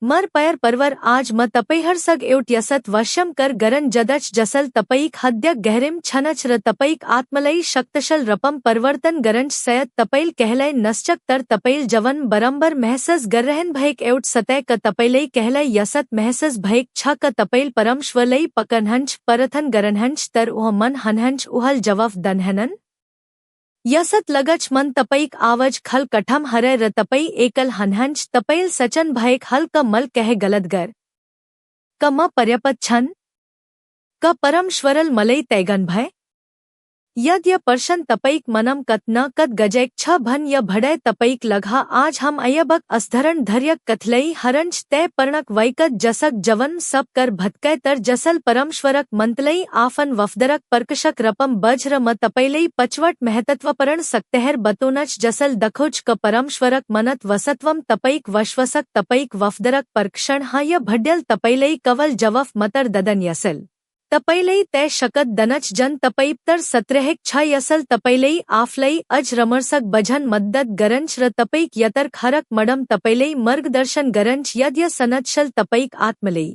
मर पयर परवर आज म तपैहर सग एवट यसत वश्यम कर गरन जदच जसल तपैक हद्य गहरिम छनच र तपैक आत्मलई शक्तशल रपम परिवर्तन गरंच सयत तपैल कहलय नश्चक तर तपैल जवन बरंबर महसस गरहन भैक एवट सतय क तपैलई कहलय यसत महसस भैक छ क तपैल परमश्वलई पकनहंच परथन गरनहंच तर उह मन हनहंच उहल जवफ दनहनन यसत लगच मन तपैक आवज खल कठम हरे र तपई एकल हनहंच तपैल सचन भयक हल क मल कह गलतगर क म पर्यपत छन क परमश्वरल मलई तैगन भय यद्य पर्शन तपैक मनम कत न कत गजैक छ भन य भड़य तपैक लघा आज हम अयबक असधरण धर्यक कथलई हरंच तय पर्णक वैकत जसक जवन सब कर भटकै तर जसल परमश्वरक मंतलई आफन वफदरक परकशक रपम बज्र म तपैलई पचवट महतत्वपरण सक्तहर बतोनच जसल दखोच क परमश्वरक मनत वसत्वम तपैक वश्वसक तपैक वफदरक परक्षण य भड्यल तपैलई कवल जवफ मतर ददन यसल तपैलई तय शकत दनच जन तपैप्तर सत्रहिक छ यसल तपैलई आफलई अज रमरसक बझन मद्दत गरंच र तपैक यतर्क हरक मडम तपैलई मर्गदर्शन गरंच यद्य सनदशल तपैक आत्मलई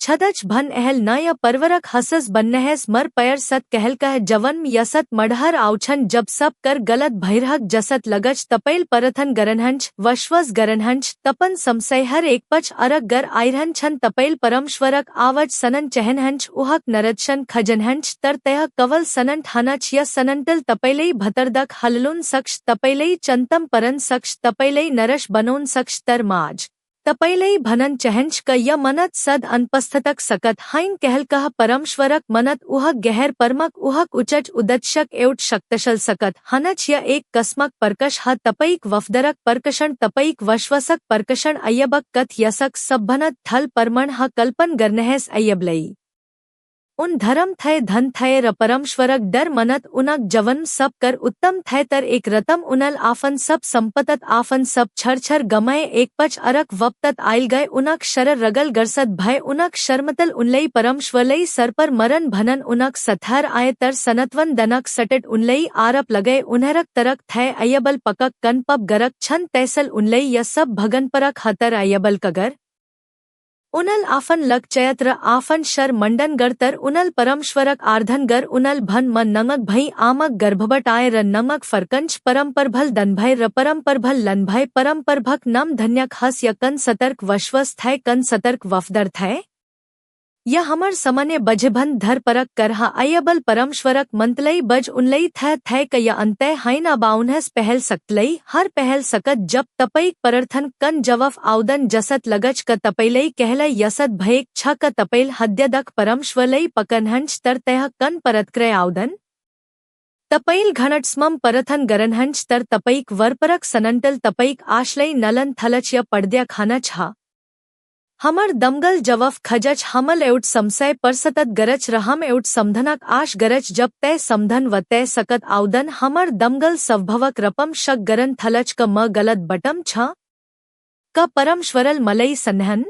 छदच भन अहल न य परवरक हसस बन्नहस मर पयर सत कहल कह जवन यसत मढ़हर आउछन जब सब कर गलत भैरहक जसत लगच तपैल परथन गरनहंच वश्वस गरनहंच तपन समसैहर एक पच अरक गर आयरहन छन तपैल परमश्वरक आवज सनन चहनहंच उहक नरदशन खजनहंच तर तय कवल सनंट हनच य सनंटल तपैलई भतरदक हललुन सक्ष तपैलई चंतम परन सक्ष तपैलई नरश बनोन सक्ष तर माज तपैलई भनन चहंच क य मनत सद अनपस्थतक सकत हाइन कहल कह परमश्वरक मनत उहक गहर परमक उहक उचच उदच्छक एवट शक्तशल सकत हनच य एक कसमक परकश ह तपैक वफदरक परकषण तपैक वश्वसक परकषण अयबक कथ यसक सब्भनत थल परमण ह कल्पन गरनहस अयबलई उन धर्म थय धन थय र परमश्वरक डर मनत उनक जवन सब कर उत्तम थय तर एक रतम उनल आफन सब संपतत आफन सब छर छर गमय एक पच अरक वप्तत आयल गए उनक शरर रगल गरसत भय उनक शर्मतल उनलई परमश्वलई सर पर मरन भनन उनक सथर आय तर सनतवन दनक सटट उनलई आरप लगय उन्हरक तरक थय अयबल पकक कन पब गरक छन तैसल उनलई य सब भगन परक हतर अयबल कगर उनल आफन लग चयत्र आफन शर मंडन गरतर उनल परमश्वरक आर्धन गर उनल भन म नमक भई आमक गर्भबट आय र नमक फरकंच परमपरभल दनभय र परमपरभल लनभय परमपरभक नम धन्यक हस य कन सतर्क वश्वस थय कन सतर्क वफदर थय य हमर समन्य बजभन धर परक करहा अयबल परमश्वरक मंतलई बज उनलई थय क य अंतय हाइना बाउनहस पहल सकतलई हर पहल सकत जब तपैक परर्थन कन जवफ आउदन जसत लगच क तपैलई कहलय यसत भयक छ क तपैल हद्यदक परमश्वलई पकनहंच तर तय कन परतक्रय आउदन तपैल घनटस्मम परथन गरनहंच तर तपैक वरपरक सनंटल तपैक आश्लई नलन थलच य पड़द्या खानच हा हमर दमगल जवफ खजच हमल एवट समसय परसतत गरच रहम एवट समधनक आश गरच जब तय समधन व तय सकत आउदन हमर दमगल सवभवक रपम शक गरन थलच क म गलत बटम छ क परमश्वरल मलई सन्हन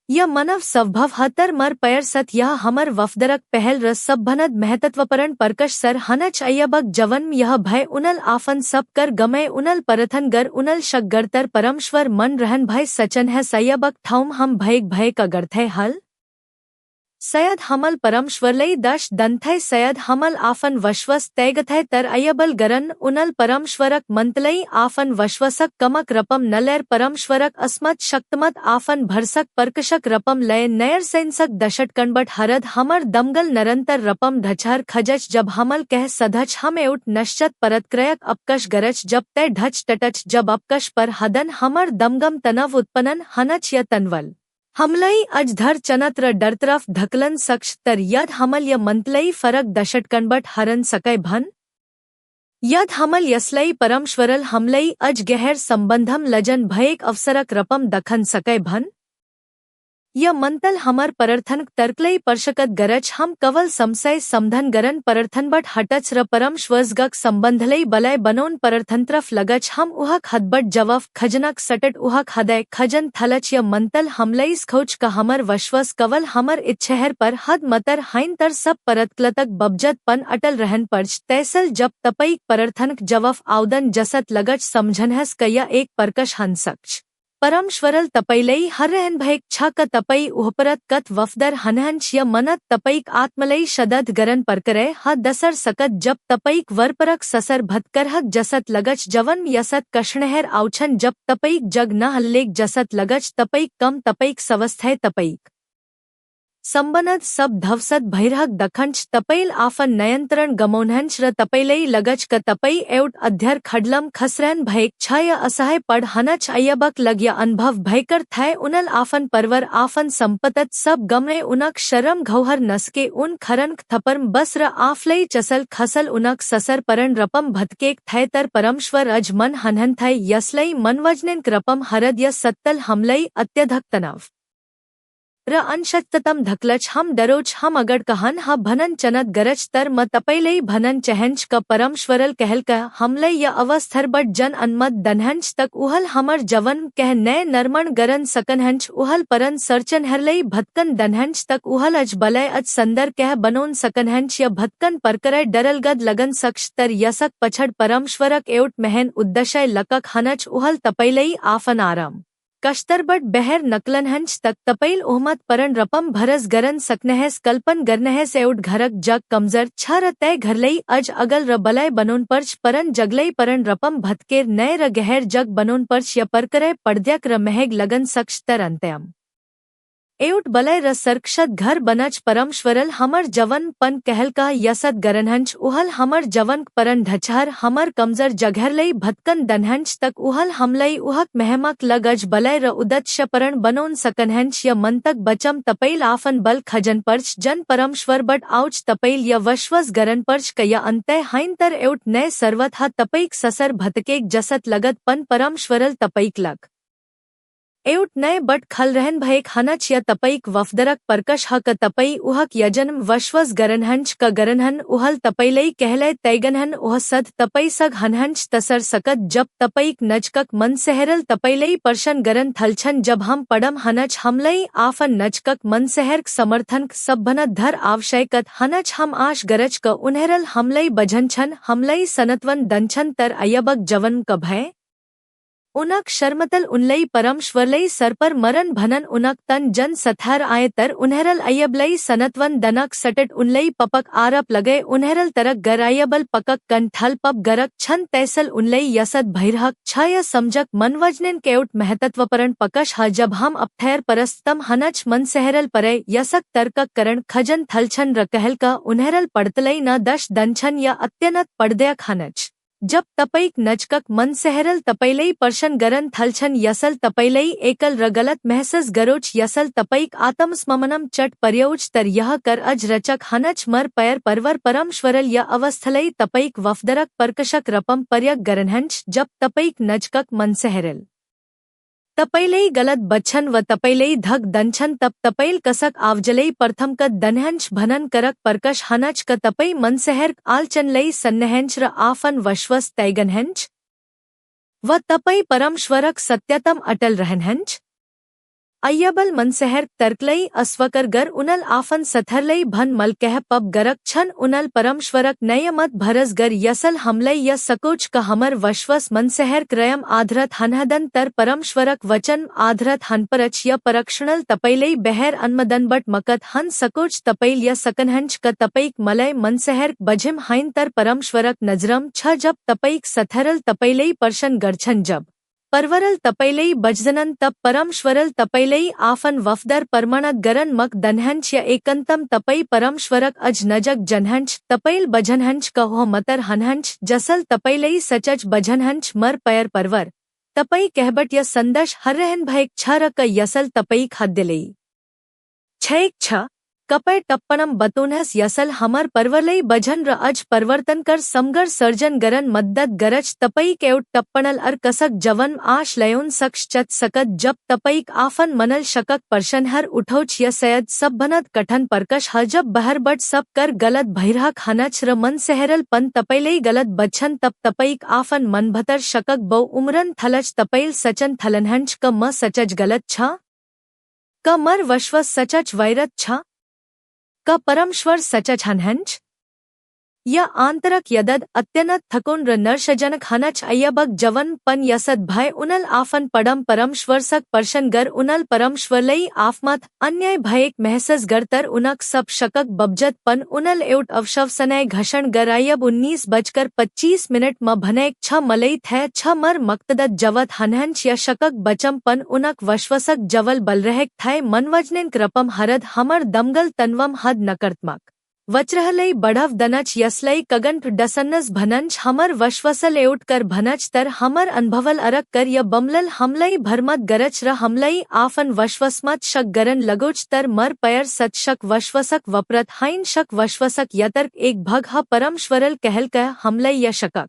य मनव सवभव हतर मर पयर सत यह हमर वफदरक पहल रस सब्भनद महतत्वपरण परकश सर हनच अयबक जवन यह भय उनल आफन सब कर गमय उनल परथन गर उनल शक गरतर परमश्वर मन रहन भय सचन है सयबक ठौम हम भयक भय का गरथय हल सयद हमल परमश्वरलई दश दंथय सयद हमल आफन वश्वस तैगथय तर अयबल गरन उनल परमश्वरक मंतलई आफन वश्वसक कमक रपम नलैर परमश्वरक अस्मत शक्तमत आफन भरसक परकशक रपम लय नयर सेंसक दशट कणबट हरद हमर दमगल नरंतर रपम ढचहर खजच जब हमल कह सधच हम एउट नश्चत परतक्रयक अपकश गरच जब तय ढच टटच जब अपकश पर हदन हमर दमगम तनव उत्पनन हनच य तनवल हमलई अजधर चनत्र डरतरफ धकलन सक्ष तर यद हमल य मंतलई फरक दशटकनबट हरन सकय भन यद हमल यसलई परमश्वरल हमलई अज गहर संबंधम लजन भयक अवसरक रपम दखन सकय भन य मंतल हमर परर्थन तर्कलई परशकत गरच हम कवल समसय समधन गरन परर्थनबट हटच र परमश्वसगक संबंधलई बलय बनोन परर्थनत्रफ लगच हम उहक हदबट जवफ खजनक सटट उहक हदय खजन थलच य मंतल हमलई स्खोच का हमर वश्वस कवल हमर इच्छहर पर हद मतर हाइन तर सब परतक्लतक बबजत पन अटल रहन पर्च तैसल जब तपईक परर्थनक जवफ आउदन जसत लगच समझनहस कया एक परकश हंसक्ष परमश्वरल तपैलई हर्रहन भैक छ क तपई उहपरत कत वफदर हनहंच य मनत तपईक आत्मलई शदद गरन परकरे ह दसर सकत जब तपईक वरपरक ससर भतकरहक जसत लगच जवन यसत कषणहर आउछन जब तपईक जग न हल्लेक जसत लगच तपईक कम तपईक सवस्थय तपईक संबनद सब धवसत भैरहक दखंच तपैल आफन नयंत्रण गमोनहंच र तपैलई लगच क तपई एवट अध्यर खडलम खसरन भैक छय असहाय पढ़ हनच अयबक लग्य अनुभव भयकर थय उनल आफन परवर आफन संपतत सब गमे उनक शरम घौहर नसके उन खरनक थपरम बस र आफलई चसल खसल उनक ससर परन रपम भतकेक थय तर परमश्वर अज मन हनहन थय यसलई मनवजनिन रपम हरद य सत्तल हमलई अत्यधक तनव र अनशक्ततम धकलच हम दरोच हम अगड़ कहन ह भनन चनत गरज तर म तपैलई भनन चहंच क परमश्वरल कहल क हमलई य अवस्थर बट जन अनमत दनहंच तक उहल हमर जवन कह नय नरमण गरन सकनहंच उहल परन सरचन हरलई भतकन दनहंच तक उहल अज बलय अज संदर कह बनोन सकनहंच य भतकन परकरय डरलगद लगन सक्ष तर यसक पछड़ परमश्वरक एवट महन उद्दशय लकक हनच उहल तपैलई आफन आराम कश्तरबट बहर नकलनहंच तक तपैल ओहमत परन रपम भरस गरन सकनहस कल्पन गरनहस एवट घरक जग कमजर छर तय घरलई अज अगल र बलय बनोन पर्च परन जगलई परन रपम भतकेर नय र गहर जग बनोन पर्च य परकरय पड़द्यक र महग लगन सक्ष तर अंत्यम एवट बलय र सरक्षत घर बनच परमश्वरल हमर जवन पन कहल का यसत गरनहंच उहल हमर जवन परन ढछहर हमर कमजर जघरलई भतकन दनहंच तक उहल हमलई उहक महमक लगज बलय र उदत शपरण बनोन सकनहंच य मंतक बचम तपैल आफन बल खजन पर्च जन परमश्वर बट आउच तपैल य वश्वस गरन पर्च कया अंतय हाइंतर एवट नय सर्वत ह तपैक ससर भतकेक जसत लगत पन परमश्वरल तपैक लग एवट नय बट खल रहन भयक हनच य तपईक वफदरक परकश हक तपई उहक यजन्म वश्वस गरनहंच क गरनहन उहल तपैलई कहलय तैगनहन उह सद तपई सग हनहंच तसर सकत जब तपईक नचकक मन सहरल तपैलई परशन गरन थलछन जब हम पड़म हनच हमलई आफन नचकक मन सहरक समर्थनक सबभनत धर आवशयकत हनच हम आश गरज क उन्हरल हमलई बझनछन हमलई सनतवन दनछन तर अयबक जवन क भय उनक शर्मतल उनलई परमश्वरलई सरपर मरन भनन उनक तन जन सथार आय तर उन्हरल अयबलई सनतवन दनक सटट उनलई पपक आरप लगे उन्हरल तरक गरायबल पकक कन थल पप गरक छन तैसल उनलई यसद भैरहक छय समझक मनवजनिन केवट महतत्वपरण पकश ह जब हम अपथैर परस्तम हनच मन सहरल परय यसक तर्कक करण खजन थलछन र कहल का उन्हरल पड़तलई न दश दनछन या अत्यनत पड़दयक हनच जब तपईक नचकक मन सहरल तपैलई परशन गरन थलछन यसल तपैलई एकल र गलत महसस गरोच यसल तपईक आत्मस्ममनम चट पर्यौच तर यह कर अज रचक हनच मर पैर परवर परमश्वरल य अवस्थलई तपईक वफदरक परकशक रपम पर्यक गरनहंच जब तपईक नचकक मन सहरल तपैलई गलत बच्छन व तपैलई धक दनछन तप तपैल कसक आवजलई प्रथम क दनहंच भनन करक परकश हनच क तपई मनसहर आलचनलई सन्नहंच र आफन वश्वस तैगनहंच व तपई परमश्वरक सत्यतम अटल रहनहंच अय्यबल मनसहर तर्कलई अस्वकर गर उनल आफन सथरलई भन मल कह पब गरक छन उनल परमश्वरक नयमत भरस गर यसल हमलई य सकोच क हमर वश्वस मनसहर क्रयम आधरत हनहदन तर परमश्वरक वचन आधरत हनपरच य परक्षणल तपैलई बहर अन्मदन बट मकत हन सकोच तपैल य सकनहंच क तपईक मलय मनसहर बझिम हाइन तर परमश्वरक नजरम छ जब तपईक सथरल तपैलई परशन गरछन जब परवरल तपैलई बजनन तप परमश्वरल तपैलई आफन वफदर परमणत गरन मक दनहंच य एकंतम तपई परमश्वरक अज नजक जनहंच तपैल बझनहंच कहो मतर हनहंच जसल तपैलई सचच बझनहंच मर पैर परवर तपई कहबट य संदश हर्रहन भयक छ रक यसल तपई खाद्यलई छैक छ कपय टप्पणम बतोनहस यसल हमर परवरलई बझन र अज परवर्तन कर समगर सर्जन गरन मद्दत गरज तपई केवट टप्पणल अर कसक जवन आश लयोन सक्ष चत सकत जब तपईक आफन मनल शकक परशनहर उठौच य सयद सब भनत कठन परकश हजब बहर बट सब कर गलत भैरहक हनच र मन सहरल पन तपैलई गलत बच्छन तप तपईक आफन मन भतर शकक बौ उमरन थलच तपैल सचन थलनहंच क म सचज गलत छ क मर वश्वस सचच वैरत छ क परमश्वर सचच हनहंच या आंतरक यदद अत्यनत थकोन र नर्शजनक हनच अयबक जवन पन यसद भय उनल आफन पडम परमश्वरसक पर्शनगर उनल परमश्वरलई आफमत अन्याय भयक महसस गरतर उनक सब शकक बबजत पन उनल एउट अवशवसनय घषण गरायब 19:25 म भनैक छ मलई थे छ मर मक्तदत जवत हनहंच या शकक बचम पन उनक वश्वसक जवल बलरहेक थे मनवजनिन कृपम हरद हमर दमगल तनवम हद नकर्तमक वज्रहलई बढ़व दनच यसलई कगंठ डसन्नस भनंच हमर वश्वसल एउट कर भनच तर हमर अनुभवल अरक कर य बमलल हमलई भरमत गरच र हमलई आफन वश्वसमत शक गरन लगोच तर मर पयर सत शक वश्वसक वप्रत हाइन शक वश्वसक यतर्क एक भग ह परमश्वरल कहल कह हमलई य शकक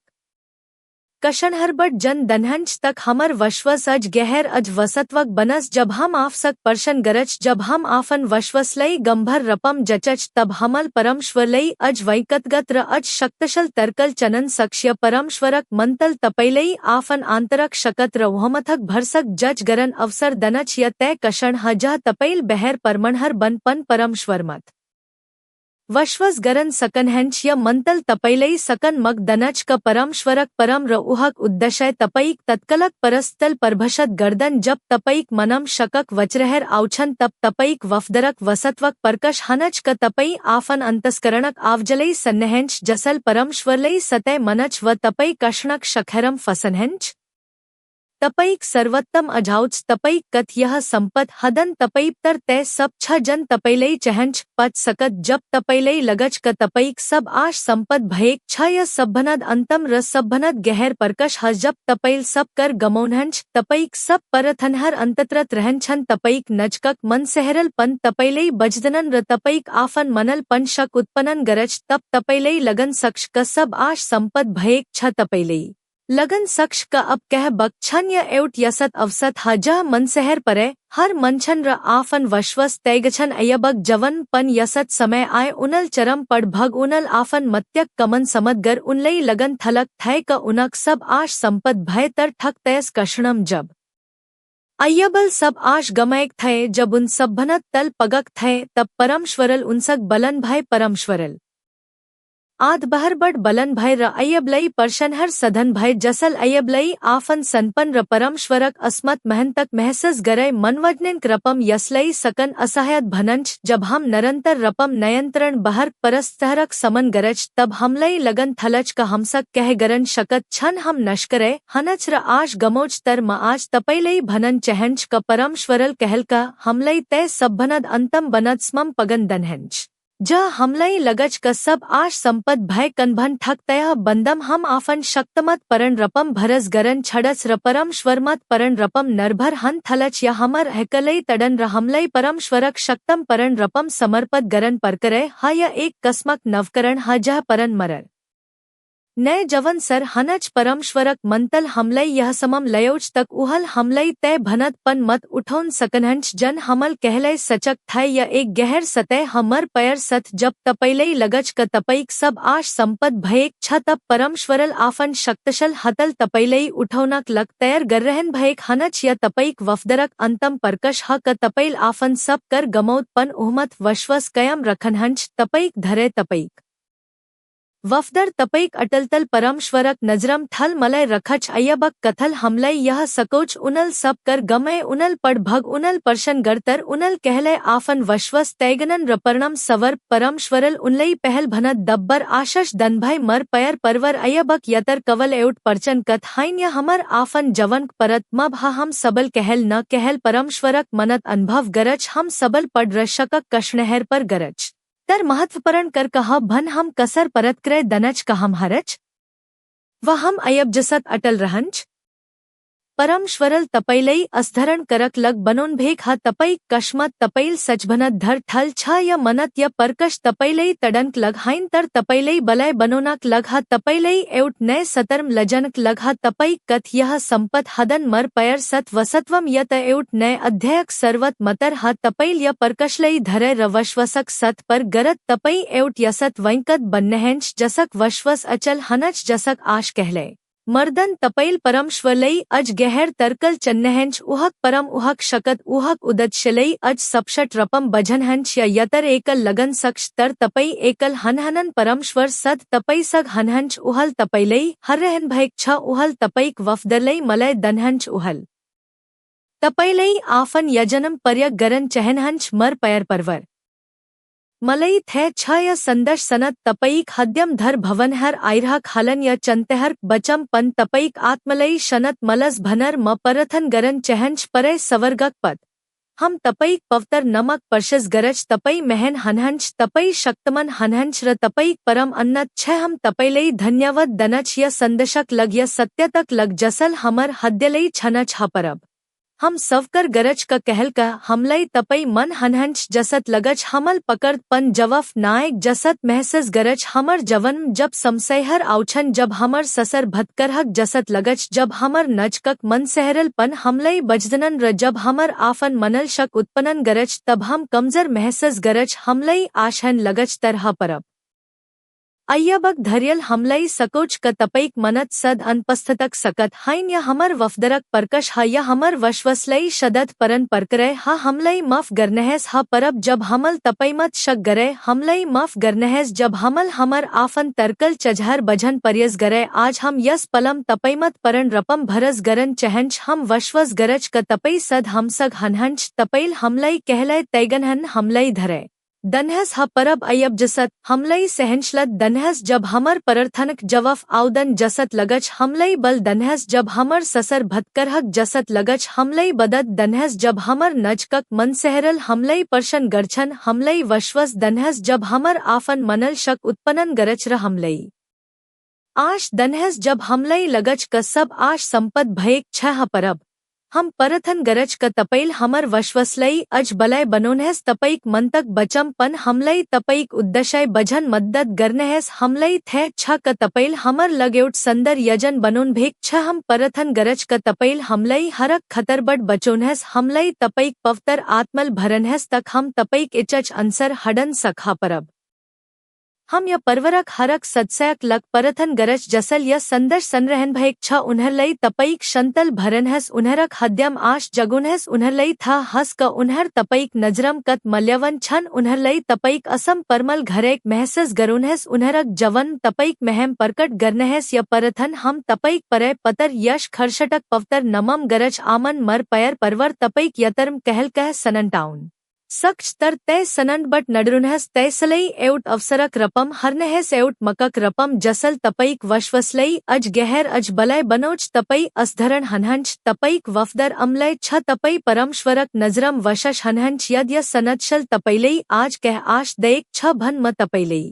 कशनहरबट जन दनहंच तक हमर वश्वस अज गहर अज वसत्वक बनस जब हम आफसक पर्शन गरच जब हम आफन वश्वसलई गंभर रपम जचच तब हमल परमश्वरलई अज वैकतगत र अज शक्तशल तरकल चनन सक्ष्य परमश्वरक मंतल तपैलई आफन आंतरक शकत र वहमथक भरसक जज गरन अवसर दनच य तय कषण हजह तपैल बहर परमणहर बन पन परमश्वरमत वश्वस गरन सकनहंच य मंतल तपैलई सकन मग दनच क परमश्वरक परम र उहक उद्दशय तपईक तत्कलक परस्तल परभषत गर्दन जब तपईक मनम शकक वचरहर आउछन तब तपईक वफदरक वसत्वक परकश हनच क तपई आफन अंतस्करणक आवजलई सन्नहंच जसल परमश्वरलई सतय मनच व तपई कषणक शखरम फसनहंच तपईक सर्वोत्तम अजाउच तपईक कथ यह संपत हदन तपईप्तर तय सब छ जन तपैलई चहंच पच सकत जब तपैलई लगच क तपईक सब आश संपत भयेक छ य सभनद अंतम र सभनद गहर परकश ह जब तपैल सब कर गमौनहंच तपईक सब परथनहर अंतत्रत रहनछन तपईक नचकक मन सहरल पन तपैलई बजदनन र तपईक आफन मनल पन शक उत्पनन गरच तब तपैलई लगन सक्ष क सब आश संपत भयेक छ तपैलई लगन सक्ष का अब कह बक्षन या एउट यसत अवसत हजह मनसहर परे हर मनछन र आफन वश्वस तैगछन अयबक जवन पन यसत समय आय उनल चरम पड़ भग उनल आफन मत्यक कमन समदगर उनलई लगन थलक थय क उनक सब आश संपत भय तर ठक तयस कषणम जब अयबल सब आश गमयक थय जब उन सभनत तल पगक थय तब परमश्वरल उनसक बलन भय परमश्वरल आद बहरबड बलन भय र अयबलई परशनहर सधन भय जसल अयबलई आफन सनपन र परमश्वरक अस्मत महंतक महसस गरय मनवजनिन कृपम यसलई सकन असहायत भनंच जब हम निरंतर रपम नयंत्रण बहर परस्तहरक समन गरच तब हमलई लगन थलच का हमसक कह गरन शकत छन हम नश्करय हनच र आश गमोच तर म आज तपैलई भनन चहंच क परमश्वरल कहल का हमलई तय सभनद अंतम बनद स्मम पगन दनहंच ज हमलई लगच क सब आश संपत भय कनभन ठक तय बंदम हम आफन शक्तमत परन रपम भरस गरन छड़स र परमश्वरमत परन रपम नरभर हन थलच या हमर हकलई तडन र हमलई परमश्वरक शक्तम परन रपम समर्पत गरन परकरय ह या एक कसमक नवकरण ह जह परन मरर नय जवन सर हनच परमश्वरक मंतल हमलई यह समम लयोच तक उहल हमलई तय भनत पन मत उठौन सकनहंच जन हमल कहलय सचक थाय या एक गहर सतह हमर पयर सथ जब तपैलई लगच क तपईक सब आश संपत भयेक छ तब परमश्वरल आफन शक्तशल हतल तपैलई उठौनक लक तयर गर्रहन भयेक हनच या तपईक वफदरक अंतम परकश ह क तपैल आफन सब कर गमौत पन उहमत वश्वस कयम रखनहंच तपईक धरे तपईक वफदर तपईक अटलतल परमश्वरक नजरम थल मलय रखच अयबक कथल हमलई यह सकोच उनल सब कर गमय उनल पड़ भग उनल परशन गरतर उनल कहलय आफन वश्वस तैगनन रपर्णम सवर परमश्वरल उनलई पहल भनत दब्बर आशश दनभय मर पयर परवर अयबक यतर कवल एउट परचन कथ हाइन या हमर आफन जवन परत मब हम सबल कहल न कहल परमश्वरक मनत अनुभव गरच हम सबल पड़ रशकक कषणहर पर गरच तर महत्वपरण कर कह भन हम कसर परत क्रय दनच कहम हरच व हम अयब जसत अटल रहंच परमश्वरल तपैलई असधरण करक लग बनोन भेक ह तपई कश्मत तपैल सचभनत धर ठल छ य मनत य परकश तपैलई तडनक लग हाइन तर तपैलई बलय बनोनक लग ह तपैलई एउट नय सतर्म लजनक लग ह तपई कथ यह संपत हदन मर पयर सत वसत्वम यत एउट नय अध्ययक सर्वत मतर ह तपैल य परकशलई धरे र वश्वसक सत पर गरत तपई एउट यसत वैंकत बन्नहंच जसक वश्वस अचल हनच जसक आश कहले मर्दन तपैल परमश्वलई अज गहर तरकल चन्नहंच उहक परम उहक शकत उहक उदतशलई अज सपशट रपम बजनहंच या यतर एकल लगन सक्ष तर तपई एकल हनहनन परमश्वर सद तपई सग हनहंच उहल तपैलई हर्रहन भैक छ उहल तपईक वफदरलई मलय दनहंच उहल तपैलई आफन यजनम पर्यक गरन चहनहंच मर पयर परवर मलई थे छ य संदश सनत तपईक हद्यम धर भवन हर आयरहक हलन य चंतेहर बचम पन तपईक आत्मलई शनत मलस भनर म परथन गरन चहंच परय सवर्गक पद हम तपईक पवतर नमक परशस गरज तपई महन हनहंच तपई शक्तमन हनहंच र तपईक परम अन्नत छ हम तपैलई धन्यवत दनच य संदशक लग य सत्यतक लग जसल हमर हद्यलई छनच हपरब हम सवकर गरज का कहल का हमलई तपई मन हनहंच जसत लगच हमल पकड़ पन जवफ नायक जसत महसस गरज हमर जवन जब समसैहर आउछन जब हमर ससर भतकरहक जसत लगच जब हमर नचकक मन सहरल पन हमलई बजदनन र जब हमर आफन मनल शक उत्पन्न गरज तब हम कमजर महसस गरज हमलई आशहन लगच तरह परब अय्यबक धरियल हमलई सकोच क तपईक मनत सद अनपस्थतक सकत हाइन या हमर वफदरक परकश ह या हमर वशवसलई शदत परन परकरय ह हमलई मफ गरनहस ह परब जब हमल तपईमत शक गरय हमलई मफ गरनहस जब हमल हमर आफन तरकल चजहर बझन परियस गरय आज हम यस पलम तपईमत परन रपम भरस गरन चहंच हम वशवस गरज क तपई सद हमसग हनहंच तपईल हमलई कहलय तैगनहन हमलई धरय दनहस ह परब अयब जसत हमलई सहनशलत दनहस जब हमर परर्थनक जवफ आउदन जसत लगच हमलई बल दनहस जब हमर ससर भतकरहक जसत लगच हमलई बदत दनहस जब हमर नचकक मन सहरल हमलई परशन गरछन हमलई वशवस दनहस जब हमर आफन मनल शक उत्पन्न गरच र हमलई आश दनहस जब हमलई लगच क सब आश संपत भयक छ परब हम परथन गरज क तपैल हमर वशवसलई अज बलय बनोनहस तपईक मंतक बचम पन हमलई तपईक उद्दशय बझन मद्दत गरनहस हमलई थे छ क तपैल हमर लगेउट संदर यजन बनोन भेक छ हम परथन गरज क तपैल हमलई हरक खतरबट बचोनहस हमलई तपईक पवतर आत्मल भरनहस तक हम तपईक इचच अंसर हडन सखा परब हम य परवरक हरक सदसयक लक परथन गरज जसल य संदश संरहन भयक छ उन्हरलई तपईक शंतल भरनहस उन्हरक हद्यम आश जगुनहस उन्हरलई था हस क उन्हर तपईक नजरम कत मल्यवन छन उन्हरलई तपईक असम परमल घरेक महसस गरुनहस उन्हरक जवन तपईक महम परकट गरनहस य परथन हम तपईक परय पतर यश खरशटक पवतर नमम गरज आमन मर पयर परवर तपईक यतर्म कहल कह सननटाउन सक्ष तर तय सनंड बट नडरुनहस तयसलई एउट अवसरक रपम हरनहस एउट मकक रपम जसल तपईक वशवसलई अज गहर अज बलय बनोच तपई असधरण हनहंच तपईक वफदर अमलय छ तपई परमश्वरक नजरम वशश हनहंच यद य सनदशल तपैलई आज कह आश दयक छ भन म तपैलई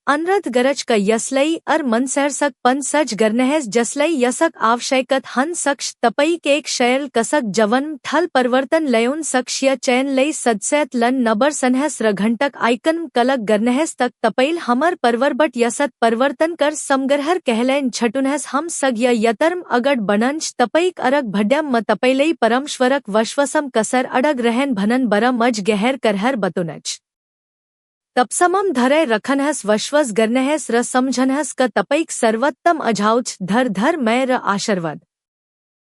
अनरथ गरज क यसलई अर मनसहरसक पन सज गरनहस जसलई यसक आवशयकत हन सक्ष तपईक एक शयल कसक जवन ठल परिवर्तन लयोन सक्ष य चयन लई सदसयत लन नबर सनहस र घंटक आइकन कलक गरनहस तक तपैल हमर परवरबट यसत परिवर्तन कर समगरहर कहलैन छटुनहस हम सग य यतर्म अगड बनंच तपईक अरग भड्यम म तपैलई परमश्वरक वशवसम कसर अडग रहन भनन बरम अज गहर करहर बतुनच तपसमम धरय रखनहस वशवस गरनहस र समझनहस क तपईक सर्वोत्तम अझाउच धर धर मय र आशर्वद।